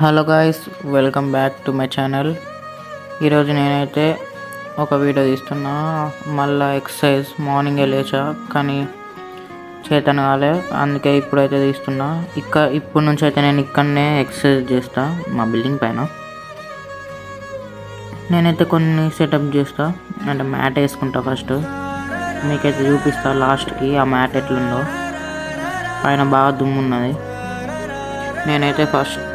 Hello guys, welcome back to my channel. ఈరోజు నేనైతే ఒక వీడియో తీస్తున్నా. మళ్ళీ ఎక్సర్సైజ్ మార్నింగే లేచా కానీ చేతన కాలే, అందుకే ఇప్పుడైతే తీస్తున్నా. ఇప్పుడు నుంచి అయితే నేను ఇక్కడనే ఎక్సర్సైజ్ చేస్తా, మా బిల్డింగ్ పైన. నేనైతే కొన్ని సెటప్ చేస్తా, అంటే మ్యాట్ వేసుకుంటా. ఫస్ట్ మీకైతే చూపిస్తా లాస్ట్కి ఆ మ్యాట్ ఎట్లుందో. పైన బాగా దుమ్ము ఉన్నది. నేనైతే ఫస్ట్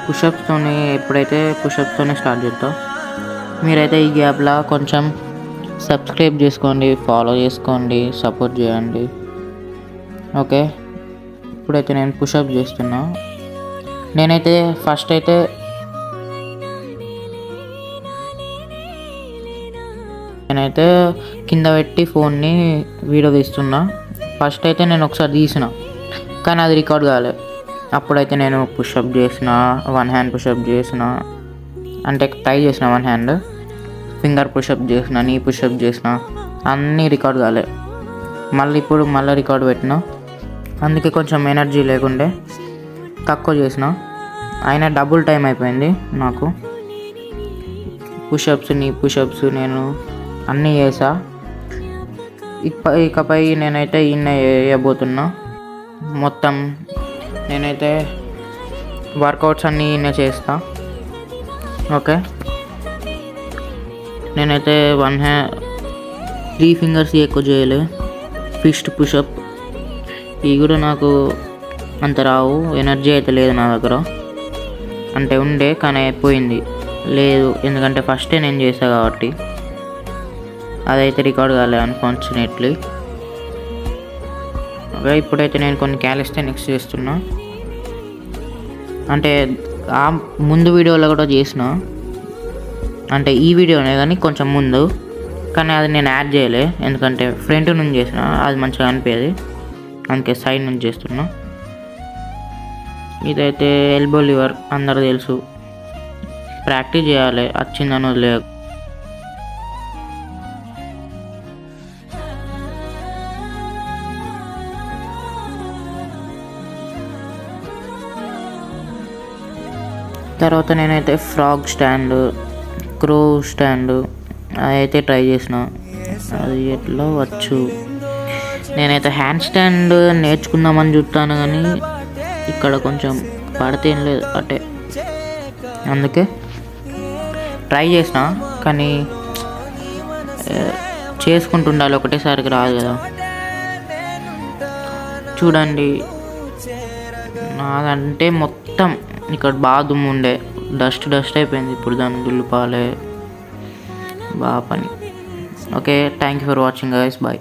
పుషప్స్తోని పుషప్స్తోనే స్టార్ట్ చేస్తా. మీరైతే ఈ గ్యాప్లో కొంచెం సబ్స్క్రైబ్ చేసుకోండి, ఫాలో చేసుకోండి, సపోర్ట్ చేయండి. ఓకే, ఇప్పుడైతే నేను పుషప్ చేస్తున్నా. నేనైతే ఫస్ట్ అయితే కింద పెట్టి ఫోన్ని వీడియో తీస్తున్నా. ఫస్ట్ అయితే నేను ఒకసారి తీసిన కానీ అది రికార్డ్ కాలే. అప్పుడైతే నేను పుషప్ చేసిన, 1 హ్యాండ్ పుషప్ చేసిన, అంటే ట్రై చేసిన 1 హ్యాండ్, ఫింగర్ పుషప్ చేసిన, నీ పుషప్ చేసిన, అన్నీ రికార్డ్ కాలే. ఇప్పుడు రికార్డ్ పెట్టిన. అందుకే కొంచెం ఎనర్జీ లేకుండే తక్కువ చేసిన, అయినా డబుల్ టైం అయిపోయింది నాకు. నీ పుషప్స్ నేను అన్నీ చేసా. ఇకపై నేనైతే ఈయన వేయబోతున్నా. మొత్తం నేనైతే వర్కౌట్స్ అన్నీ ఈయన చేస్తా. ఓకే, నేనైతే 3 ఫింగర్స్ ఎక్కువ చేయలే. ఫిస్ట్ పుషప్ ఇవి కూడా నాకు అంత రావు, ఎనర్జీ అయితే లేదు నా దగ్గర. అంటే ఉండే కానీ అయిపోయింది లేదు, ఎందుకంటే ఫస్టే నేను చేసా కాబట్టి. అదైతే రికార్డ్ కాలే అన్ఫార్చునేట్లీ. ఓకే, ఇప్పుడైతే నేను కొన్ని క్యాలిస్థెనిక్స్ చేస్తున్నా. అంటే ఆ ముందు వీడియోలో కూడా చేసిన, అంటే ఈ వీడియోనే కానీ కొంచెం ముందు, కానీ అది నేను యాడ్ చేయలే ఎందుకంటే ఫ్రంట్ నుంచి చేసిన, అది మంచిగా అనిపించేది, అందుకే సైడ్ నుంచి చేస్తున్నా. ఇదైతే ఎల్బో లివర్, అందరూ తెలుసు. ప్రాక్టీస్ చేయాలి, వచ్చిందని వదిలే. తర్వాత నేనైతే ఫ్రాగ్ స్టాండ్, క్రో స్టాండ్ అయితే ట్రై చేసిన. అది ఎట్లా వచ్చు. నేనైతే హ్యాండ్ స్టాండ్ నేర్చుకుందామని చూస్తాను కానీ ఇక్కడ కొంచెం పడితే ఏం లేదు అంటే, అందుకే ట్రై చేసిన కానీ చేసుకుంటుండాలి, ఒకటేసారికి రాదు కదా. చూడండి, నాదంటే మొత్తం ఇక్కడ బాగా దుమ్ము ఉండే, డస్ట్ అయిపోయింది. ఇప్పుడు దాన్ని దులుపాలే, బాగా పని. Okay, thank you for watching guys, bye.